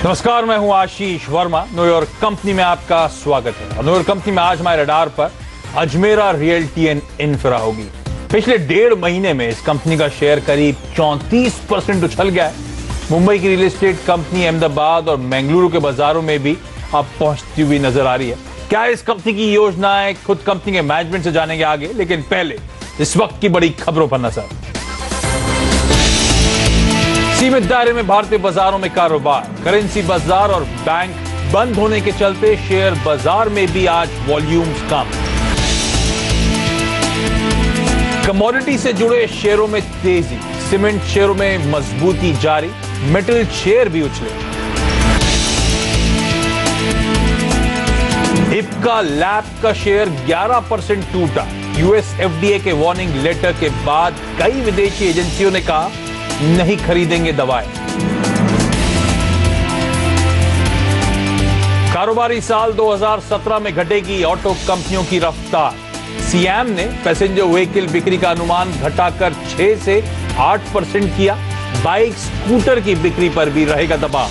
नमस्कार, मैं हूं आशीष वर्मा। न्यूयॉर्क कंपनी में आपका स्वागत है। और न्यूयॉर्क कंपनी में आज हमारे रडार पर अजमेरा रियल्टी एंड इंफ्रा होगी। पिछले 1.5 महीने में इस कंपनी का शेयर करीब 34% उछल गया है। मुंबई की रियल एस्टेट कंपनी अहमदाबाद और बेंगलुरु के बाजारों में भी अब पहुंचती हुई नजर आ रही है। क्या है इस कंपनी की योजना है, खुद कंपनी के मैनेजमेंट से जानेंगे आगे, लेकिन पहले इस वक्त की बड़ी खबरों पर नजर। सीमित दायरे में भारतीय बाजारों में कारोबार, करेंसी बाजार और बैंक बंद होने के चलते शेयर बाजार में भी आज वॉल्यूम्स कम। कमोडिटी से जुड़े शेयरों में तेजी, सीमेंट शेयरों में मजबूती जारी, मेटल शेयर भी उछले। इप्का लैब का शेयर 11% टूटा। यूएस एफडीए के वार्निंग लेटर के बाद कई विदेशी एजेंसियों ने कहा नहीं खरीदेंगे दवाएं। कारोबारी साल 2017 में घटेगी ऑटो कंपनियों की रफ्तार। सीएम ने पैसेंजर व्हीकल बिक्री का अनुमान घटाकर 6 से 8% किया। बाइक स्कूटर की बिक्री पर भी रहेगा दबाव।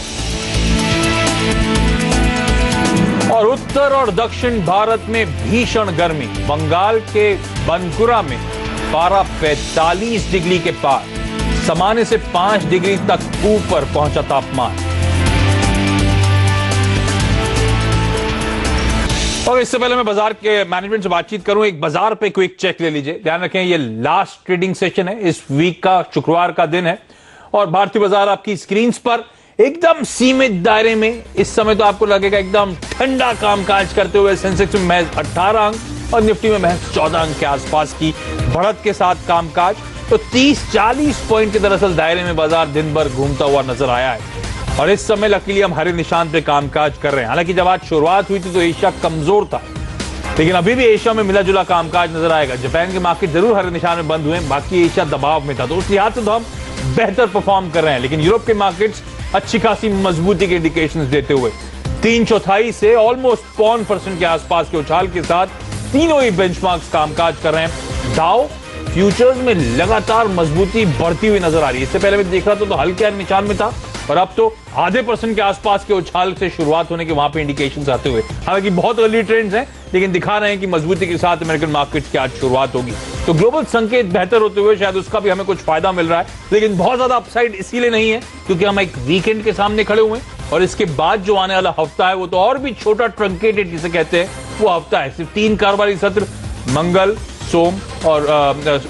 और उत्तर और दक्षिण भारत में भीषण गर्मी। बंगाल के बनकुरा में पारा 45 डिग्री के पार, सामान्य से 5 डिग्री तक ऊपर पहुंचा तापमान। और इससे पहले मैं बाजार के मैनेजमेंट से बातचीत करूं, एक बाजार पे क्विक चेक ले लीजिए। ध्यान रखें ये लास्ट ट्रेडिंग सेशन है, इस वीक का शुक्रवार का दिन है। और भारतीय बाजार आपकी स्क्रीन पर एकदम सीमित दायरे में, इस समय तो आपको लगेगा एकदम ठंडा कामकाज करते हुए। सेंसेक्स में महज 18 अंक और निफ्टी में महज 14 अंक के आसपास की बढ़त के साथ कामकाज। तो 30-40 पॉइंट के दरअसल दायरे में बाजार दिन भर घूमता हुआ नजर आया है। और इस समय लकीली हम हरे निशान पे कामकाज कर रहे हैं। हालांकि जब आज शुरुआत हुई थी तो एशिया कमजोर था, लेकिन अभी भी एशिया में मिला जुला कामकाज नजर आएगा। जापान के मार्केट जरूर हरे निशान में बंद हुए, बाकी एशिया दबाव में था, तो उस लिहाज से तो हम बेहतर परफॉर्म कर रहे हैं। लेकिन यूरोप के मार्केट्स अच्छी खासी मजबूती के इंडिकेशंस देते हुए 3/4 से ऑलमोस्ट 1% के आसपास के उछाल के साथ तीनों ही बेंचमार्क्स कामकाज कर रहे हैं। डाउ फ्यूचर्स में लगातार मजबूती बढ़ती हुई नजर आ रही है। इससे पहले मैं देख रहा था तो हल्के निशान में था, और अब तो आधे % के आसपास के उछाल से शुरुआत होने के वहां पे इंडिकेशंस आते हुए। हालांकि बहुत अर्ली ट्रेंड्स हैं, लेकिन दिखा रहे हैं कि मजबूती के साथ अमेरिकन मार्केट्स की आज शुरुआत होगी। तो ग्लोबल संकेत बेहतर होते हुए शायद उसका भी हमें कुछ फायदा मिल रहा है। लेकिन बहुत ज्यादा अपसाइड इसीलिए नहीं है क्योंकि हम एक वीकेंड के सामने खड़े हुए हैं, और इसके बाद जो आने वाला हफ्ता है वो तो और भी छोटा, ट्रंकेटेड जिसे कहते हैं, वो हफ्ता है। सिर्फ 3 कारोबारी सत्र, मंगल, सोम और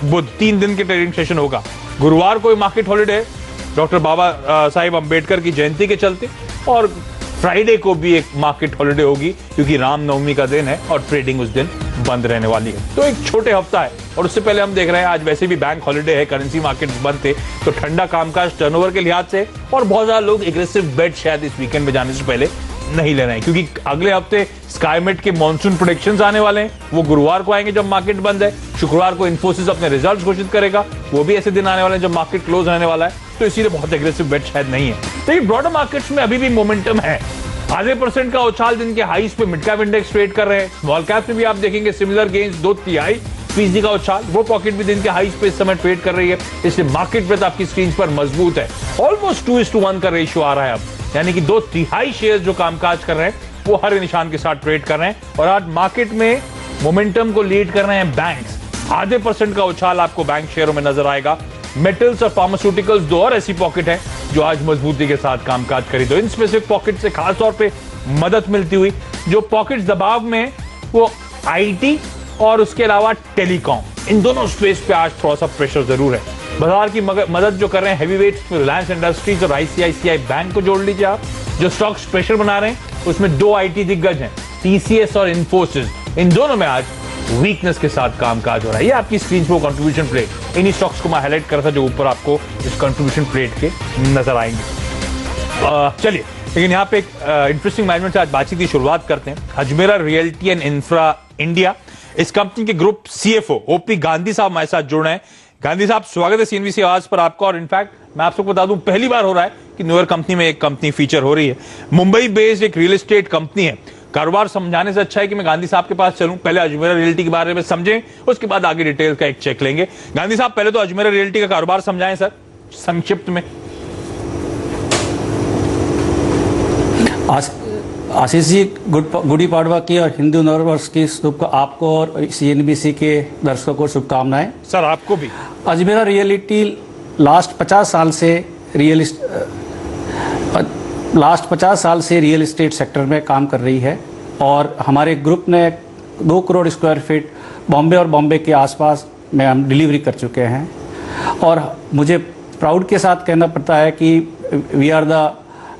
बुध, 3 दिन के ट्रेडिंग सेशन होगा। गुरुवार को मार्केट हॉलिडे है डॉक्टर बाबा साहिब अंबेडकर की जयंती के चलते, और फ्राइडे को भी एक मार्केट हॉलिडे होगी क्योंकि रामनवमी का दिन है और ट्रेडिंग उस दिन बंद रहने वाली है। तो एक छोटे हफ्ता है। और उससे पहले हम देख रहे हैं आज वैसे भी बैंक हॉलिडे है, करेंसी मार्केट बंद थे, तो ठंडा कामकाज टर्नओवर के लिहाज से, और बहुत ज्यादा लोग एग्रेसिव बेट शायद इस वीकेंड में जाने से पहले नहीं ले रहे हैं, क्योंकि अगले हफ्ते स्काईमेट के मॉनसून प्रेडिक्शंस आने वाले हैं। वो गुरुवार को आएंगे जब मार्केट बंद है। शुक्रवार को इन्फोसिस अपने रिजल्ट्स घोषित करेगा, वो भी ऐसे दिन आने वाले हैं जब मार्केट क्लोज रहने वाला है। तो इसीलिए बहुत एग्रेसिव बेट शायद नहीं है। लेकिन ब्रॉडर मार्केट्स में अभी भी मोमेंटम है। आधे % का उछाल दिन के हाईज पे मिड कैप इंडेक्स ट्रेड कर रहे हैं। स्मॉल कैप में भी आप देखेंगे सिमिलर गेन्स, 2/3% का उछाल, वो पॉकेट भी दिन के हाईज पे इस समय ट्रेड कर रही है। इसलिए मार्केट ब्रेथ आपकी स्क्रीन पर मजबूत है। ऑलमोस्ट 2:1 का रेशियो आ रहा है अब, यानी कि 2/3 शेयर जो कामकाज कर रहे हैं वो हरे निशान के साथ ट्रेड कर रहे हैं। और आज मार्केट में मोमेंटम को लीड कर रहे हैं बैंक्स। आधे % का उछाल आपको बैंक शेयरों में नजर आएगा। मेटल्स और फार्मास्यूटिकल्स 2 और ऐसी पॉकेट है जो आज मजबूती के साथ कामकाज करी। तो इन स्पेसिफिक पॉकेट से खास तौर पे मदद मिलती हुई जो पॉकेट्स दबाव में, वो आईटी और उसके अलावा टेलीकॉम, इन दोनों स्पेस पे आज थोड़ा सा प्रेशर जरूर है। बाजार की मदद जो कर रहे हैं हैवीवेट्स में रिलायंस इंडस्ट्रीज और आईसीआईसीआई बैंक को जोड़ लीजिए आप। जो स्टॉक्स प्रेशर बना रहे हैं उसमें 2 आईटी दिग्गज हैं, टीसीएस और इन्फोसिस। इन दोनों में आज वीकनेस के साथ कामकाज हो रहा है। ये आपकी स्क्रीन पर कंट्रीब्यूशन प्लेट, इन्हीं स्टॉक्स को मैं हाईलाइट कर रहा था जो ऊपर आपको इस कंट्रीब्यूशन प्लेट के नजर आएंगे। चलिए, लेकिन यहाँ पे एक इंटरेस्टिंग मैनेजमेंट से आज बातचीत की शुरुआत करते हैं। Ajmera realty and infra India, इस कंपनी के ग्रुप सीएफओ ओपी गांधी साहब हमारे साथ जुड़ रहे हैं। गांधी साहब, स्वागत है सीएनबीसी आवाज पर आपका। और इनफैक्ट मैं आप सबको बता दूं, पहली बार हो रहा है कि न्यूयॉर्क कंपनी में एक कंपनी फीचर हो रही है। मुंबई बेस्ड एक रियल एस्टेट कंपनी है। कारोबार समझाने से अच्छा है कि मैं गांधी साहब के पास चलूं, पहले अजमेरा रियल्टी के बारे में समझें, उसके बाद आगे डिटेल का एक चेक लेंगे। गांधी साहब, पहले तो अजमेरा रियल्टी का कारोबार समझाएं सर, संक्षिप्त में। आशीष जी, गुड़ी पाड़वा की और हिंदू नववर्ष की आपको और CNBC के दर्शकों को शुभकामनाएं। सर आपको भी। अजमेरा रियलिटी लास्ट 50 साल से रियल एस्टेट सेक्टर में काम कर रही है और हमारे ग्रुप ने 2 करोड़ स्क्वायर फीट बॉम्बे और बॉम्बे के आसपास में हम डिलीवरी कर चुके हैं और मुझे प्राउड के साथ कहना पड़ता है कि we are the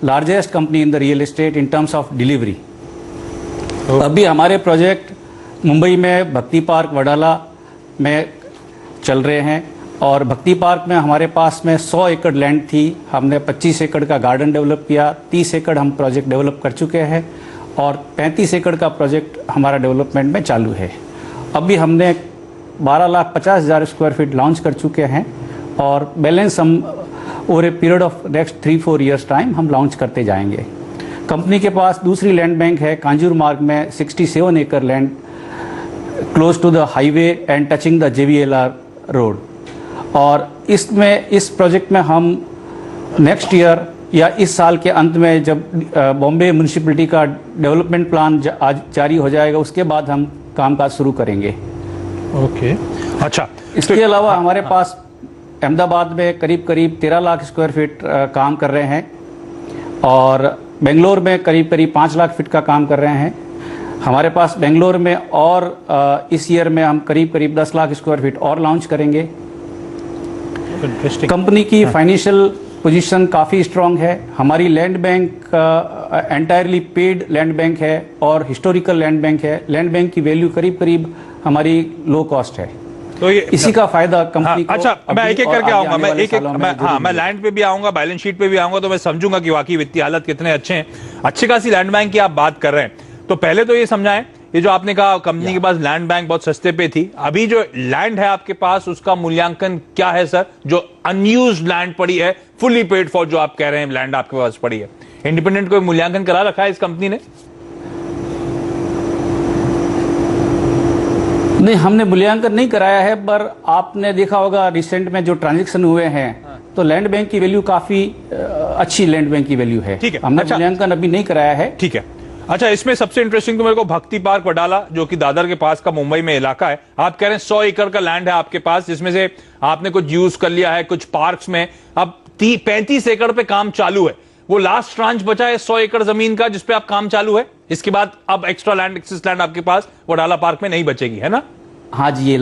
largest company in the real estate in terms of delivery. अभी हमारे प्रोजेक्ट मुंबई में भक्ति पार्क वडाला में चल रहे हैं और भक्ति पार्क में हमारे पास में 100 एकड़ लैंड थी। हमने 25 एकड़ का गार्डन डेवलप किया, 30 एकड़ हम प्रोजेक्ट डेवलप कर चुके हैं और 35 एकड़ का प्रोजेक्ट हमारा डेवलपमेंट में चालू है। अभी हमने 12,50,000 स्क्वायर फीट लॉन्च कर चुके हैं और बैलेंस हम over a period of next 3-4 years time हम लॉन्च करते जाएंगे। कंपनी के पास दूसरी लैंड बैंक है कांजूर मार्ग में 67 एकड़ land close to the highway and touching the JVLR road और इस प्रोजेक्ट में हम नेक्स्ट ईयर या इस साल के अंत में जब बॉम्बे म्यूनिसिपैलिटी का डेवलपमेंट प्लान जारी हो जाएगा उसके बाद हम कामकाज शुरू करेंगे। ओके अच्छा, इसके अलावा हमारे पास अहमदाबाद में करीब 13 लाख स्क्वायर फीट काम कर रहे हैं और बेंगलोर में करीब 5 लाख फीट का काम कर रहे हैं। हमारे पास बेंगलोर में और इस ईयर में हम करीब 10 लाख स्क्वायर फीट और लॉन्च करेंगे। कंपनी की फाइनेंशियल पोजीशन काफ़ी स्ट्रांग है। हमारी land bank entirely paid land bank है और हिस्टोरिकल लैंड बैंक है। लैंड बैंक की वैल्यू करीब हमारी लो कॉस्ट है, तो ये इसी का फायदा कंपनी को। अच्छा, मैं एक करके आऊंगा, मैं लैंड पे भी आऊंगा, बैलेंस शीट पे भी आऊंगा, तो मैं समझूंगा कि वाकई वित्तीय हालत कितने अच्छे हैं। अच्छी खासी लैंड बैंक की आप बात कर रहे हैं, तो पहले तो ये समझाएं, ये जो आपने कहा कंपनी के पास लैंड बैंक बहुत सस्ते पे थी, अभी जो लैंड है आपके पास उसका मूल्यांकन क्या है सर? जो अनयूज्ड लैंड पड़ी है, फुली पेड फॉर जो आप कह रहे हैं लैंड आपके पास पड़ी है, इंडिपेंडेंट कोई मूल्यांकन करा रखा है इस कंपनी ने? नहीं, हमने मूल्यांकन नहीं कराया है, पर आपने देखा होगा रिसेंट में जो ट्रांजैक्शन हुए हैं तो लैंड बैंक की वैल्यू काफी अच्छी लैंड बैंक की वैल्यू है। ठीक है, हमने मूल्यांकन अभी नहीं कराया है। ठीक है। अच्छा, इसमें सबसे इंटरेस्टिंग तो मेरे को भक्ति पार्क वडाला, जो कि दादर के पास का मुंबई में इलाका है, आप कह रहे हैं 100 एकड़ का लैंड है आपके पास, जिसमें से आपने कुछ यूज कर लिया है कुछ पार्क्स में, अब 35 एकड़ पे काम चालू है। वो लास्ट ट्रांच बचा है 100 एकड़ जमीन का जिसपे आप काम चालू है। इसके बाद अब एक्स्ट्रा लैंड, एक्सेस लैंड आपके पास वडाला पार्क में नहीं बचेगी, है ना? हाँ जी,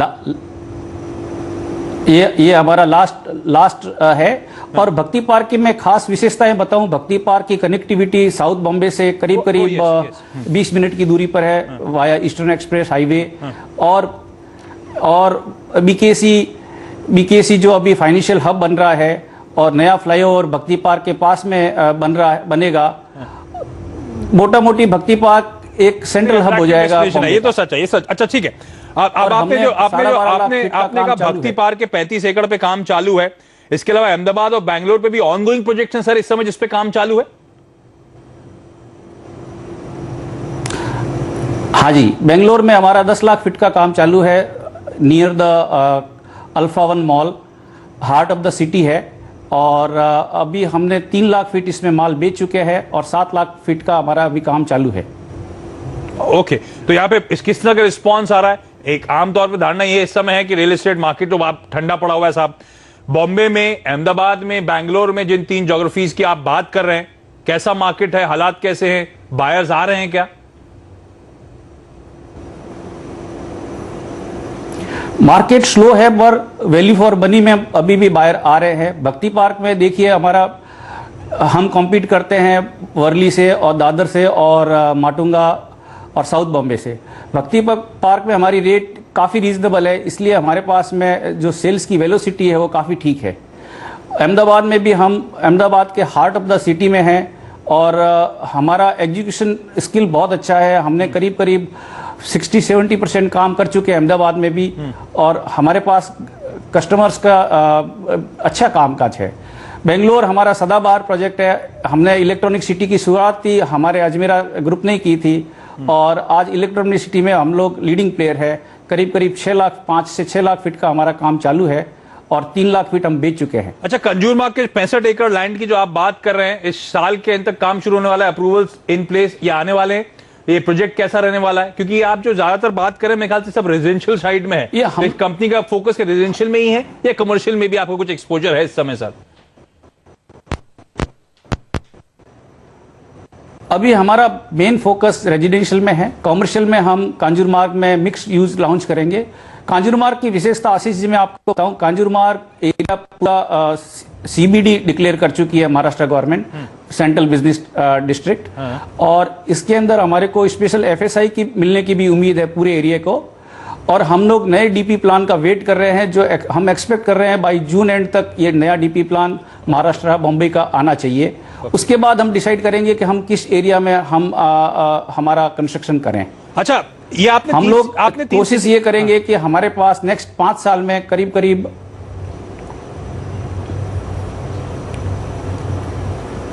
ये हमारा लास्ट है। और भक्ति पार्क की मैं खास विशेषताएं बताऊं, भक्ति पार्क की कनेक्टिविटी साउथ बॉम्बे से करीब 20 मिनट की दूरी पर है वाया ईस्टर्न एक्सप्रेस हाईवे। और बीकेसी जो अभी फाइनेंशियल हब बन रहा है और नया फ्लाईओवर भक्ति पार्क के पास में बनेगा। मोटा मोटी भक्ति पार्क एक सेंट्रल हब हो जाएगा। ये तो सच है, ये सच। अच्छा ठीक है, अब आपने कहा भक्ति पार्क के 35 एकड़ पे काम चालू है, इसके अलावा अहमदाबाद और बैंगलोर पे भी ऑनगोइंग प्रोजेक्ट हैं सर इस समय जिस पे काम चालू है? हाँ जी, बेंगलोर में हमारा 10 लाख फीट का काम चालू है, near the alpha 1 mall, heart of the city है। और अभी हमने 3 लाख फीट इसमें माल बेच चुके हैं और 7 लाख फीट का हमारा अभी काम चालू है। ओके, तो यहाँ पे किस तरह का रिस्पॉन्स आ रहा है? एक आमतौर पे धारणा ये इस समय है कि रियल एस्टेट मार्केट तो आप ठंडा पड़ा हुआ है साहब। बॉम्बे में, अहमदाबाद में, बैंगलोर में, जिन 3 ज्योग्राफीज की आप बात कर रहे हैं, कैसा मार्केट है, हालात कैसे हैं, बायर्स आ रहे हैं क्या? मार्केट स्लो है, पर वैल्यू फॉर मनी में अभी भी बायर आ रहे हैं। भक्ति पार्क में देखिए हम कॉम्पीट करते हैं वर्ली से और दादर से और माटुंगा और साउथ बॉम्बे से। भक्ति पार्क में हमारी रेट काफ़ी रीजनेबल है, इसलिए हमारे पास में जो सेल्स की वेलोसिटी है वो काफ़ी ठीक है। अहमदाबाद में भी हम अहमदाबाद के हार्ट ऑफ द सिटी में हैं और हमारा एग्जीक्यूशन स्किल बहुत अच्छा है। हमने करीब 60-70% काम कर चुके हैं अहमदाबाद में भी और हमारे पास कस्टमर्स का अच्छा कामकाज है। बेंगलोर हमारा सदाबहार प्रोजेक्ट है। हमने इलेक्ट्रॉनिक सिटी की शुरुआत थी हमारे अजमेरा ग्रुप ने की थी और आज इलेक्ट्रॉनिक सिटी में हम लोग लीडिंग प्लेयर है। करीब 5 से 6 लाख फीट का हमारा काम चालू है और 3 लाख फीट हम बेच चुके हैं। अच्छा, कंजूर मार्ग के 65 एकड़ लैंड की जो आप बात कर रहे हैं, इस साल के अंत तक काम शुरू होने वाला है, अप्रूवल्स इन प्लेस या आने वाले हैं? ये प्रोजेक्ट कैसा रहने वाला है? क्योंकि आप जो ज्यादातर बात कर रहे हैं मेरे ख्याल से सब रेजिडेंशियल साइड में है, तो कंपनी का फोकस रेजिडेंशियल में ही है या कमर्शियल में भी आपको कुछ एक्सपोजर है इस समय सर? अभी हमारा मेन फोकस रेजिडेंशियल में है। कमर्शियल में हम कांजूर मार्ग में मिक्स यूज लॉन्च करेंगे। कांजूर मार्ग की विशेषता आशीष जी मैं आपको बताऊं, कांजूर मार्ग एरिया पूरा सीबीडी डिक्लेयर कर चुकी है Maharashtra government, central business district, और इसके अंदर हमारे को स्पेशल एफएसआई की मिलने की भी उम्मीद है पूरे एरिया को। और हम लोग नए डीपी प्लान का वेट कर रहे हैं, जो हम एक्सपेक्ट कर रहे हैं बाई जून एंड तक ये नया डीपी प्लान महाराष्ट्र बॉम्बे का आना चाहिए। उसके बाद हम डिसाइड करेंगे कि हम किस एरिया में हम हमारा कंस्ट्रक्शन करें। अच्छा, ये हम लोग कोशिश ये करेंगे कि हमारे पास नेक्स्ट 5 साल में करीब करीब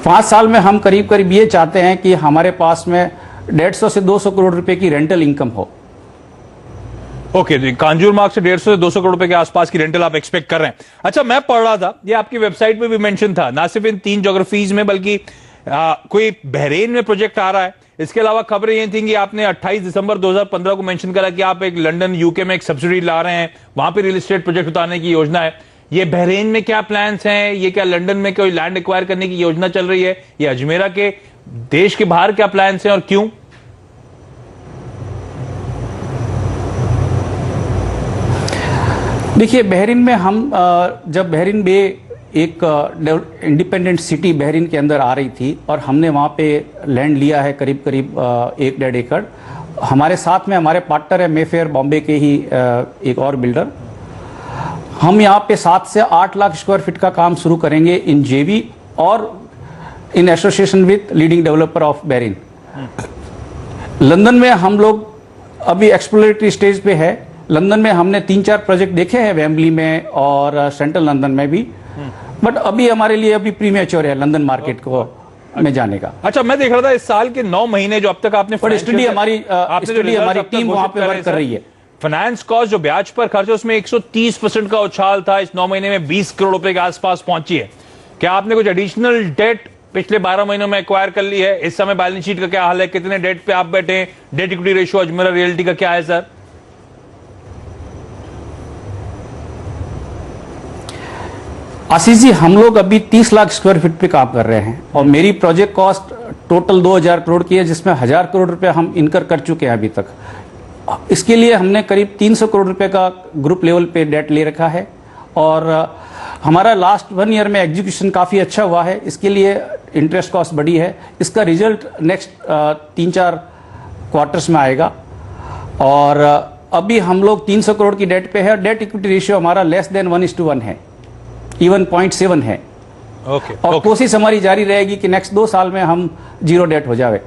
5 साल में हम करीब करीब ये चाहते हैं कि हमारे पास में 150 से 200 करोड़ रुपए की रेंटल इनकम हो। ओके जी, कांजूर मार्ग से 150 से 200 करोड़ रुपए के आसपास की रेंटल आप एक्सपेक्ट कर रहे हैं। अच्छा, मैं पढ़ रहा था, ये आपकी वेबसाइट पे भी मेंशन था, ना सिर्फ इन 3 ज्योग्राफीज में बल्कि कोई बहरीन में प्रोजेक्ट आ रहा है। इसके अलावा खबरें ये थी कि आपने 28 दिसंबर 2015 को मेंशन करा कि आप एक लंदन यूके में एक सब्सिडी ला रहे हैं, वहां पे रियल एस्टेट प्रोजेक्ट उतारने की योजना है। ये बहरीन में क्या प्लान्स हैं? ये क्या लंदन में कोई लैंड एक्वायर करने की योजना चल रही है? ये अजमेरा के देश के बाहर क्या प्लान्स हैं और क्यों? देखिए, बहरीन में हम जब बहरीन बे एक इंडिपेंडेंट सिटी बहरीन के अंदर आ रही थी और हमने वहाँ पे लैंड लिया है करीब करीब 1-1.5 एकड़। हमारे साथ में हमारे पार्टनर है मेफेयर बॉम्बे के ही एक और बिल्डर। हम यहाँ पे 7 से 8 लाख स्क्वायर फीट का काम शुरू करेंगे इन जेवी और in association with leading developer of Bahrain. London में हम लोग अभी एक्सप्लोरेटरी स्टेज पे है। लंदन में हमने 3-4 प्रोजेक्ट देखे हैं, वेम्बली में और सेंट्रल लंदन में भी, बट अभी हमारे लिए अभी प्रीमेच्योर है लंदन मार्केट को में जाने का। अच्छा, मैं देख रहा था इस साल के 9 महीने जो अब तक आपने स्टडी हमारी टीम वहां पे वर्क कर रही है। फाइनेंस कॉस्ट जो ब्याज पर खर्च है उसमें 130% का उछाल था, इस 9 महीने में 20 करोड़ रुपए के आसपास पहुंची है। क्या आपने कुछ एडिशनल डेट पिछले 12 महीनों में एक्वायर कर ली है? इस समय बैलेंस शीट का क्या हाल है? कितने डेट पे आप बैठे हैं? Debt equity ratio Ajmera realty का क्या है सर? आशीष जी, हम लोग अभी 30 लाख स्क्वायर फीट पे काम कर रहे हैं और मेरी प्रोजेक्ट कॉस्ट टोटल 2000 करोड़ की है, जिसमें 1000 करोड़ रुपए हम इनकर कर चुके हैं अभी तक। इसके लिए हमने करीब 300 करोड़ रुपए का ग्रुप लेवल पे डेट ले रखा है और हमारा लास्ट 1 ईयर में एग्जीक्यूशन काफ़ी अच्छा हुआ है। इसके लिए इंटरेस्ट कॉस्ट बढ़ी है। इसका रिजल्ट नेक्स्ट 3-4 क्वार्टर्स में आएगा और अभी हम लोग 300 करोड़ की डेट पे है। डेट इक्विटी रेशियो हमारा लेस देन 1:1 है, इवन 0.7 है। और कोशिश हमारी जारी रहेगी कि नेक्स्ट 2 साल में हम 0 डेट हो जाए।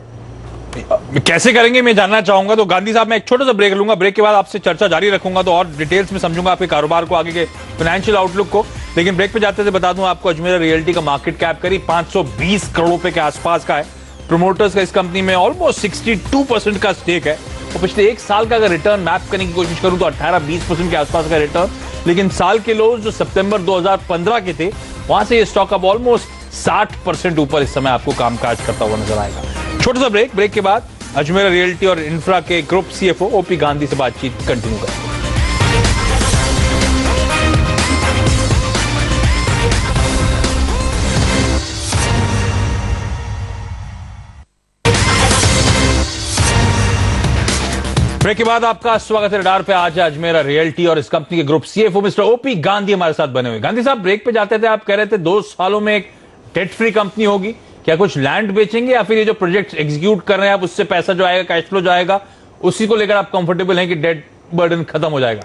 कैसे करेंगे मैं जानना चाहूंगा। तो गांधी साहब, मैं एक छोटा सा ब्रेक लूंगा, ब्रेक के बाद आपसे चर्चा जारी रखूंगा, तो और डिटेल्स में समझूंगा आपके कारोबार को, आगे के फाइनेंशियल आउटलुक को। लेकिन ब्रेक पे जाते थे बता दूं आपको, अजमेरा रियल्टी का मार्केट कैप करीब 520 करोड़ रुपए के आसपास का है। प्रोमोटर्स का इस कंपनी में ऑलमोस्ट 62% का स्टेक है और पिछले 1 साल का अगर रिटर्न मैप करने की कोशिश करूं तो 18-20% के आसपास का रिटर्न। लेकिन साल के लोज जो सितंबर 2015 के थे, वहां से ये स्टॉक अब ऑलमोस्ट 60% ऊपर इस समय आपको कामकाज करता हुआ नजर आएगा। छोटा सा ब्रेक के बाद अजमेरा रियल्टी और इंफ्रा के ग्रुप सीएफओ ओपी गांधी से बातचीत कंटिन्यू करेंगे। ब्रेक के बाद आपका स्वागत है रडार पे। आज है अजमेरा रियल्टी और इस कंपनी के group CFO mister OP Gandhi हमारे साथ बने हुए। गांधी साहब, ब्रेक पे जाते थे आप कह रहे थे 2 सालों में एक डेट फ्री कंपनी होगी। क्या कुछ लैंड बेचेंगे या फिर ये जो प्रोजेक्ट एग्जीक्यूट कर रहे हैं आप उससे पैसा जो आएगा, कैश फ्लो जो आएगा, उसी को लेकर आप कंफर्टेबल हैं कि डेट बर्डन खत्म हो जाएगा?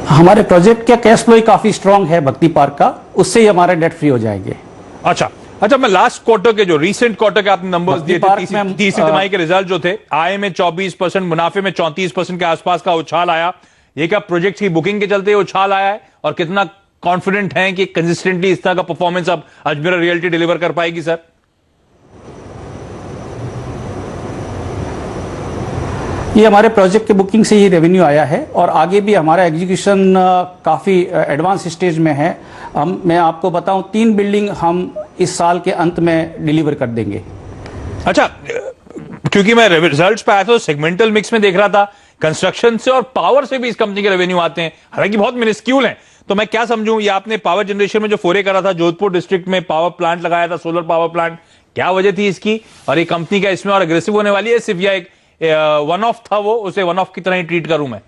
हमारे प्रोजेक्ट का कैश फ्लो ही काफी स्ट्रांग है भक्ति पार्क का, उससे ही हमारे डेट फ्री हो जाएंगे। अच्छा, मैं लास्ट क्वार्टर के जो रीसेंट क्वार्टर के आपने नंबर्स दिए थे, तीसरी तिमाही के रिजल्ट जो थे, आय में 24%, मुनाफे में 34% के आसपास का उछाल आया। ये क्या प्रोजेक्ट की बुकिंग के चलते उछाल आया है और कितना कॉन्फिडेंट है कि कंसिस्टेंटली इस तरह का परफॉर्मेंस अब अजमेरा रियल्टी डिलीवर कर पाएगी सर? ये हमारे प्रोजेक्ट के बुकिंग से ही रेवेन्यू आया है और आगे भी हमारा एग्जीक्यूशन काफ़ी एडवांस स्टेज में है। मैं आपको बताऊं 3 बिल्डिंग हम इस साल के अंत में डिलीवर कर देंगे। अच्छा, क्योंकि मैं रिजल्ट्स पे आया था तो सेगमेंटल मिक्स में देख रहा था कंस्ट्रक्शन से और पावर से भी इस कंपनी के रेवेन्यू आते हैं, हालांकि बहुत मिनिस्क्यूल हैं। तो मैं क्या समझूं, ये आपने पावर जनरेशन में जो फोरे करा था, जोधपुर डिस्ट्रिक्ट में पावर प्लांट लगाया था, सोलर पावर प्लांट, क्या वजह थी इसकी? और ये कंपनी का इसमें और अग्रेसिव होने वाली है सिर्फ, या एक वन ऑफ था, वो उसे वन ऑफ की तरह ही ट्रीट करूं मैं?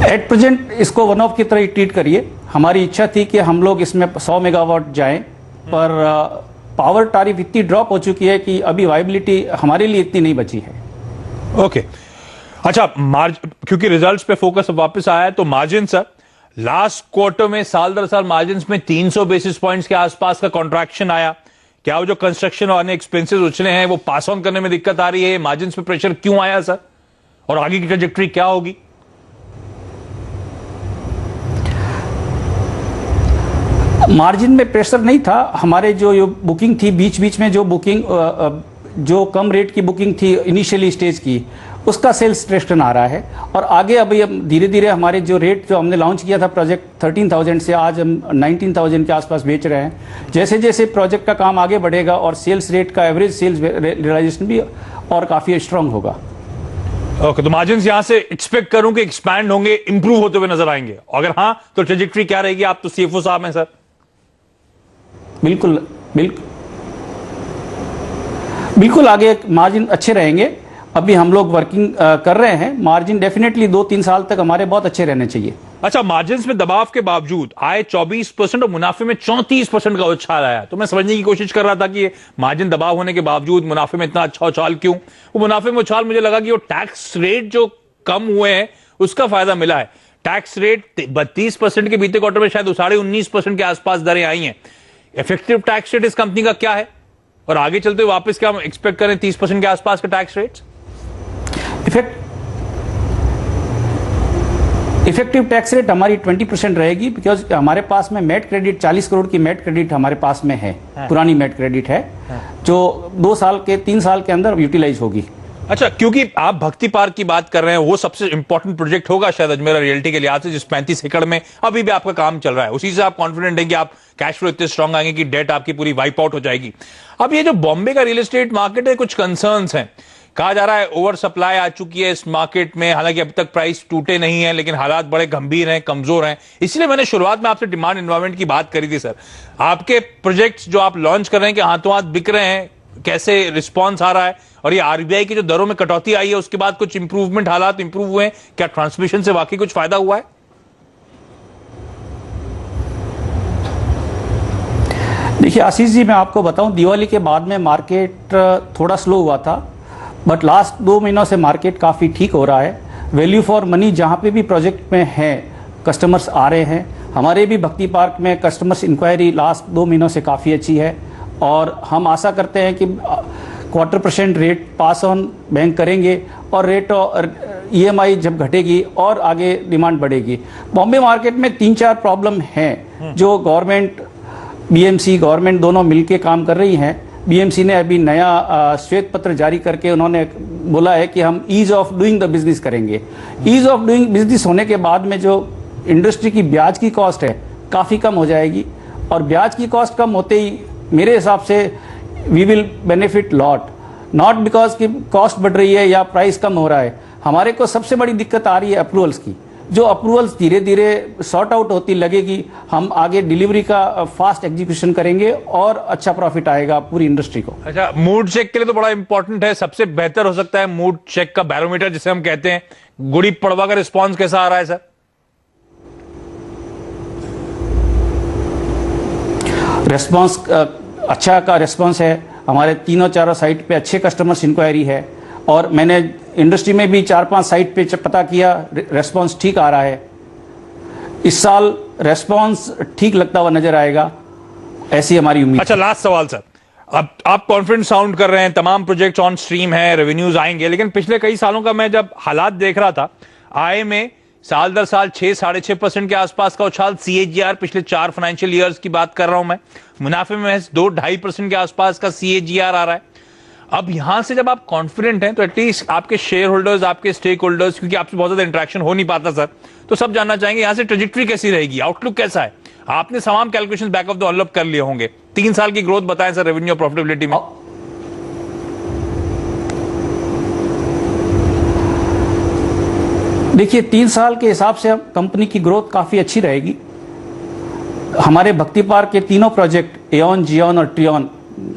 एट प्रेजेंट इसको वन ऑफ की तरह ही ट्रीट करिए। हमारी इच्छा थी कि हम लोग इसमें 100 मेगावाट जाएं, पर पावर टैरिफ इतनी ड्रॉप हो चुकी है कि अभी वाइबिलिटी हमारे लिए इतनी नहीं बची है। ओके, अच्छा, क्योंकि रिजल्ट्स पे फोकस वापस आया है तो मार्जिन सर, लास्ट क्वार्टर में साल दर साल मार्जिन में 300 बेसिस पॉइंट्स के आसपास का कॉन्ट्रैक्शन आया। क्या वो जो कंस्ट्रक्शन और अन्य एक्सपेंसेस उछले हैं वो पास ऑन करने में दिक्कत आ रही है? मार्जिन पे प्रेशर क्यों आया सर, और आगे की ट्रैजेक्टरी क्या होगी? मार्जिन में प्रेशर नहीं था। हमारे जो बुकिंग थी, बीच बीच में जो बुकिंग, जो कम रेट की बुकिंग थी इनिशियली स्टेज की, उसका सेल्स ट्रेक्शन आ रहा है। और आगे अभी हम धीरे धीरे हमारे जो रेट जो हमने लॉन्च किया था प्रोजेक्ट 13,000 से, आज हम 19,000 के आसपास बेच रहे हैं। जैसे जैसे प्रोजेक्ट का काम आगे बढ़ेगा और सेल्स रेट का एवरेज सेल्स रियलाइजेशन भी और काफ़ी स्ट्रांग होगा। ओके, तो मार्जिन यहां से एक्सपेक्ट करूं कि एक्सपैंड होंगे, इंप्रूव होते हुए नजर आएंगे? अगर हाँ तो ट्रेजेक्टरी क्या रहेगी? आप तो सीएफओ साहब हैं सर। बिल्कुल बिल्कुल बिल्कुल, आगे मार्जिन अच्छे रहेंगे। अभी हम लोग वर्किंग कर रहे हैं। मार्जिन डेफिनेटली 2-3 साल तक हमारे बहुत अच्छे रहने चाहिए। अच्छा, मार्जिन में दबाव के बावजूद आय 24% और मुनाफे में 34% का उछाल आया। तो मैं समझने की कोशिश कर रहा था कि ये मार्जिन दबाव होने के बावजूद मुनाफे में इतना अच्छा उछाल क्यों? वो मुनाफे में उछाल, मुझे लगा कि वो टैक्स रेट जो कम हुए हैं उसका फायदा मिला है। टैक्स रेट 32% के बीते क्वार्टर में शायद 19.5% के आसपास दरें आई हैं। इफेक्टिव टैक्स रेट इस कंपनी का क्या है, और आगे चलते वापस क्या हम एक्सपेक्ट करें 30% के आसपास का tax rate? Effective tax rate हमारी 20% रहेगी, बिकॉज हमारे पास में मेट क्रेडिट 40 करोड़ की मेट क्रेडिट हमारे पास में है। पुरानी मेट क्रेडिट है जो 3 साल के अंदर यूटिलाइज होगी। अच्छा, क्योंकि आप भक्ति पार्क की बात कर रहे हैं, वो सबसे इंपॉर्टेंट प्रोजेक्ट होगा शायद अजमेरा रियल्टी के लिहाज से, जिस 35 एकड़ में अभी भी आपका काम चल रहा है। उसी से आप कॉन्फिडेंट हैं कि आप कैश फ्लो इतने स्ट्रांग आएंगे कि डेट आपकी पूरी वाइप आउट हो जाएगी। अब ये जो बॉम्बे का रियल एस्टेट मार्केट है, कुछ कंसर्न्स हैं। कहा जा रहा है ओवर सप्लाई आ चुकी है इस मार्केट में, हालांकि अब तक प्राइस टूटे नहीं है, लेकिन हालात बड़े गंभीर हैं, कमजोर हैं। इसलिए मैंने शुरुआत में आपसे डिमांड एनवायरनमेंट की बात करी थी सर। आपके प्रोजेक्ट्स जो आप लॉन्च कर रहे हैं कि हाथों हाथ बिक रहे हैं, कैसे रिस्पॉन्स आ रहा है? और ये आरबीआई की जो दरों में कटौती आई है उसके बाद कुछ इंप्रूवमेंट, हालात इंप्रूव हुए हैं क्या? ट्रांसमिशन से वाकई कुछ फायदा हुआ है? देखिए आशीष जी, मैं आपको बताऊं, दिवाली के बाद में मार्केट थोड़ा स्लो हुआ था, बट लास्ट 2 महीनों से मार्केट काफ़ी ठीक हो रहा है। वैल्यू फॉर मनी जहाँ पे भी प्रोजेक्ट में है, कस्टमर्स आ रहे हैं। हमारे भी भक्ति पार्क में कस्टमर्स इंक्वायरी लास्ट 2 महीनों से काफ़ी अच्छी है और हम आशा करते हैं कि 0.25% रेट पास ऑन बैंक करेंगे और रेट EMI जब घटेगी और आगे डिमांड बढ़ेगी। बॉम्बे मार्केट में 3-4 प्रॉब्लम हैं जो गवर्नमेंट, BMC गवर्नमेंट दोनों मिलके काम कर रही हैं। BMC ने अभी नया श्वेत पत्र जारी करके उन्होंने बोला है कि हम ease of doing the business करेंगे। ईज ऑफ डूइंग बिजनेस होने के बाद में जो इंडस्ट्री की ब्याज की कॉस्ट है काफ़ी कम हो जाएगी और ब्याज की कॉस्ट कम होते ही मेरे हिसाब से we will benefit lot, not because कि कॉस्ट बढ़ रही है या प्राइस कम हो रहा है। हमारे को सबसे बड़ी दिक्कत आ रही है अप्रूवल्स की। जो अप्रूवल्स धीरे धीरे सॉर्ट आउट होती लगेगी, हम आगे डिलीवरी का फास्ट एग्जीक्यूशन करेंगे और अच्छा प्रॉफिट आएगा पूरी इंडस्ट्री को। अच्छा, मूड चेक के लिए तो बड़ा इंपॉर्टेंट है, सबसे बेहतर हो सकता है मूड चेक का बैरोमीटर जिसे हम कहते हैं। गुड़ी पड़वा का रिस्पॉन्स कैसा आ रहा है सर? रेस्पॉन्स अच्छा का रेस्पॉन्स है। हमारे 3-4 साइट पे अच्छे कस्टमर्स इंक्वायरी है और मैंने इंडस्ट्री में भी 4-5 साइट पे पता किया, रेस्पॉन्स ठीक आ रहा है। इस साल रेस्पॉन्स ठीक लगता हुआ नजर आएगा, ऐसी हमारी उम्मीद। अच्छा, लास्ट सवाल सर, अब आप कॉन्फिडेंट साउंड कर रहे हैं, तमाम प्रोजेक्ट्स ऑन स्ट्रीम है, रेवेन्यूज आएंगे, लेकिन पिछले कई सालों का मैं जब हालात देख रहा था, आय में साल दर साल 6-6.5% के आसपास का उछाल। CAGR पिछले 4 फाइनेंशियल ईयर्स की बात कर रहा हूं मैं। मुनाफे में 2-2.5% के आसपास का CAGR आ रहा है। अब यहां से जब आप कॉन्फिडेंट हैं तो एटलीस्ट आपके शेयर होल्डर्स, आपके स्टेक होल्डर्स, क्योंकि आपसे बहुत ज्यादा इंटरेक्शन हो नहीं पाता सर, तो सब जानना चाहेंगे यहां से ट्रेजेक्टरी कैसी रहेगी, आउटलुक कैसा है। आपने तमाम calculation back of the envelope कर लिए होंगे। 3 साल की ग्रोथ बताएं सर रेवेन्यू और प्रॉफिटेबिलिटी में। देखिए 3 साल के हिसाब से कंपनी की ग्रोथ काफ़ी अच्छी रहेगी। हमारे भक्ति पार्क के तीनों प्रोजेक्ट एओन, जियोन और ट्रियोन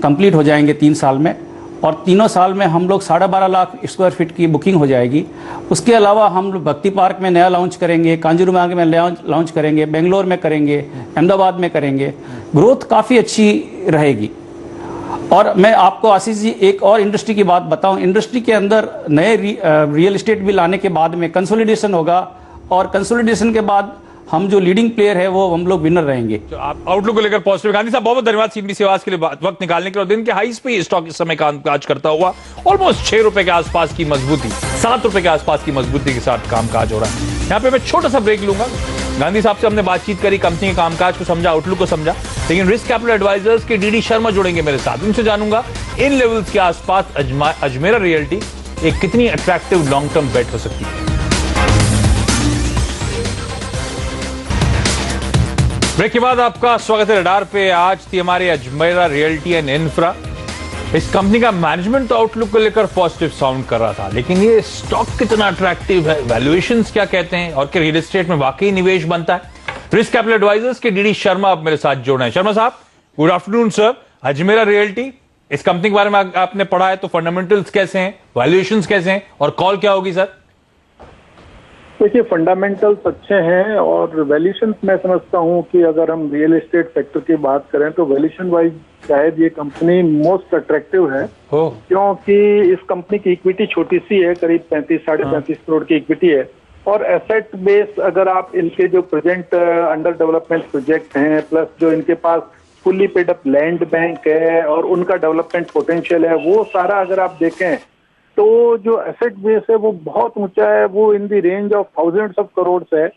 कंप्लीट हो जाएंगे 3 साल में, और तीनों साल में हम लोग 12.5 लाख स्क्वायर फीट की बुकिंग हो जाएगी। उसके अलावा हम लोग भक्ति पार्क में नया लॉन्च करेंगे, कांजूरमार्ग में लॉन्च करेंगे, बेंगलोर में करेंगे, अहमदाबाद में करेंगे। ग्रोथ काफ़ी अच्छी रहेगी। और मैं आपको आशीष जी एक और इंडस्ट्री की बात बताऊं, इंडस्ट्री के अंदर नए रियल एस्टेट भी लाने के बाद में कंसोलिडेशन होगा, और कंसोलिडेशन के बाद हम जो लीडिंग प्लेयर है वो हम लोग विनर रहेंगे। तो आप आउटलुक को लेकर पॉजिटिव। गांधी साहब बहुत बहुत धन्यवाद CNBC आवाज के लिए वक्त निकालने के लिए। दिन के हाईस पे स्टॉक इस समय कामकाज करता हुआ ऑलमोस्ट 6 रुपए के आसपास की मजबूती, 7 रुपए के आसपास की मजबूती के साथ कामकाज हो रहा है। यहाँ पे मैं छोटा सा ब्रेक लूंगा। गांधी साहब से हमने बातचीत करी, कंपनी के कामकाज को समझा, आउटलुक को समझा, लेकिन रिस्क कैपिटल एडवाइजर्स के DD शर्मा जुड़ेंगे मेरे साथ। उनसे जानूंगा इन लेवल्स के आसपास अजमेरा रियल्टी एक कितनी अट्रैक्टिव लॉन्ग टर्म बेट हो सकती है। ब्रेक के बाद आपका स्वागत है रडार पे। आज थी हमारी अजमेरा रियल्टी एंड इंफ्रा। इस कंपनी का मैनेजमेंट तो आउटलुक को लेकर पॉजिटिव साउंड कर रहा था, लेकिन ये स्टॉक कितना अट्रैक्टिव है, वैल्यूएशंस क्या कहते हैं, और क्या रियल एस्टेट में वाकई निवेश बनता है। रिस्क कैपिटल एडवाइजर्स के DD शर्मा अब मेरे साथ जोड़े हैं। शर्मा साहब good afternoon sir. Ajmera realty, इस कंपनी के बारे में आपने पढ़ा है तो फंडामेंटल्स कैसे हैं, वैल्यूएशंस कैसे हैं, और कॉल क्या होगी सर? देखिए फंडामेंटल्स अच्छे हैं, और वैल्यूएशंस मैं समझता हूं कि अगर हम रियल एस्टेट सेक्टर की बात करें तो वैल्यूएशन वाइज शायद ये कंपनी मोस्ट अट्रैक्टिव है, क्योंकि इस कंपनी की इक्विटी छोटी सी है, करीब 35-35.5 करोड़ की इक्विटी है। और एसेट बेस अगर आप इनके जो प्रेजेंट अंडर डेवलपमेंट प्रोजेक्ट हैं, प्लस जो इनके पास fully paid up land bank है और उनका डेवलपमेंट पोटेंशियल है, वो सारा अगर आप देखें तो जो एसेट बेस है वो बहुत ऊंचा है, वो in the range of thousands of crore है।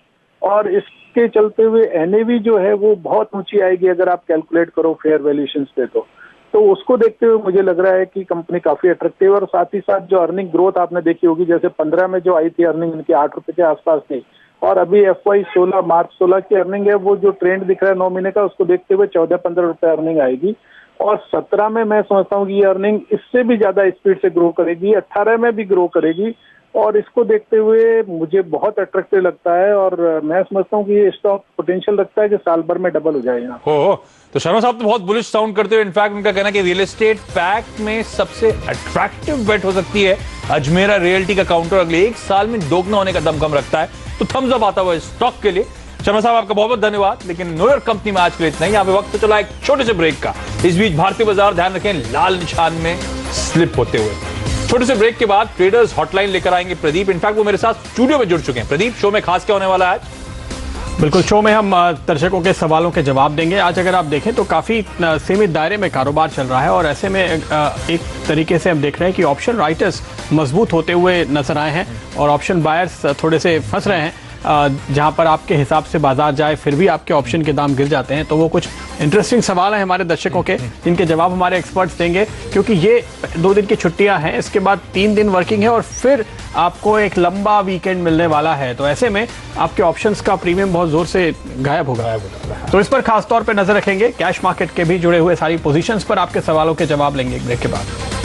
और इसके चलते हुए एनएवी जो है वो बहुत ऊंची आएगी अगर आप कैलकुलेट करो फेयर वैल्यूएशन पे। तो उसको देखते हुए मुझे लग रहा है कि कंपनी काफी अट्रैक्टिव है। और साथ ही साथ जो अर्निंग ग्रोथ आपने देखी होगी, जैसे 15 में जो आई थी अर्निंग इनकी 8 रुपए के आसपास थी, और अभी FY 16 मार्च 16 की अर्निंग है, वो जो ट्रेंड दिख रहा है 9 महीने का, उसको देखते हुए 14-15 रुपए अर्निंग आएगी। और 17 में मैं समझता हूँ कि ये अर्निंग इससे भी ज्यादा स्पीड से ग्रो करेगी, 18 में भी ग्रो करेगी। और इसको देखते हुए मुझे बहुत अट्रैक्टिव लगता है, और मैं समझता हूँ कि ये स्टॉक पोटेंशियल रखता है कि साल भर में डबल हो जाएगा। तो शर्मा साहब तो बहुत बुलिश साउंड करते हुए, इनफैक्ट उनका कहना है कि रियल एस्टेट पैक में सबसे अट्रैक्टिव बेट हो सकती है अजमेरा रियल्टी का काउंटर अगले 1 साल में दोगुना होने का दमखम रखता है। तो थम्स अप आता हुआ इस स्टॉक के लिए। शर्मा साहब आपका बहुत बहुत धन्यवाद। लेकिन नो योर कंपनी में आज के लिए इतना ही। यहाँ पे वक्त तो चला एक छोटे से ब्रेक का। इस बीच भारतीय बाजार ध्यान रखें लाल निशान में स्लिप होते हुए। छोटे से ब्रेक के बाद ट्रेडर्स हॉटलाइन लेकर आएंगे प्रदीप। इनफैक्ट वो मेरे साथ स्टूडियो में जुड़ चुके हैं। प्रदीप, शो में खास क्या होने वाला है आज? बिल्कुल, शो में हम दर्शकों के सवालों के जवाब देंगे। आज अगर आप देखें तो काफ़ी सीमित दायरे में कारोबार चल रहा है, और ऐसे में एक तरीके से हम देख रहे हैं कि ऑप्शन राइटर्स मजबूत होते हुए नजर आए हैं और ऑप्शन बायर्स थोड़े से फंस रहे हैं। जहां पर आपके हिसाब से बाजार जाए फिर भी आपके ऑप्शन के दाम गिर जाते हैं। तो वो कुछ इंटरेस्टिंग सवाल हैं हमारे दर्शकों के, जिनके जवाब हमारे एक्सपर्ट्स देंगे, क्योंकि ये 2 दिन की छुट्टियां हैं, इसके बाद 3 दिन वर्किंग है और फिर आपको एक लंबा वीकेंड मिलने वाला है। तो ऐसे में आपके ऑप्शंस का प्रीमियम बहुत जोर से गायब होगा। तो इस पर खासतौर पर नजर रखेंगे। कैश मार्केट के भी जुड़े हुए सारी पोजीशंस पर आपके सवालों के जवाब लेंगे एक ब्रेक के बाद।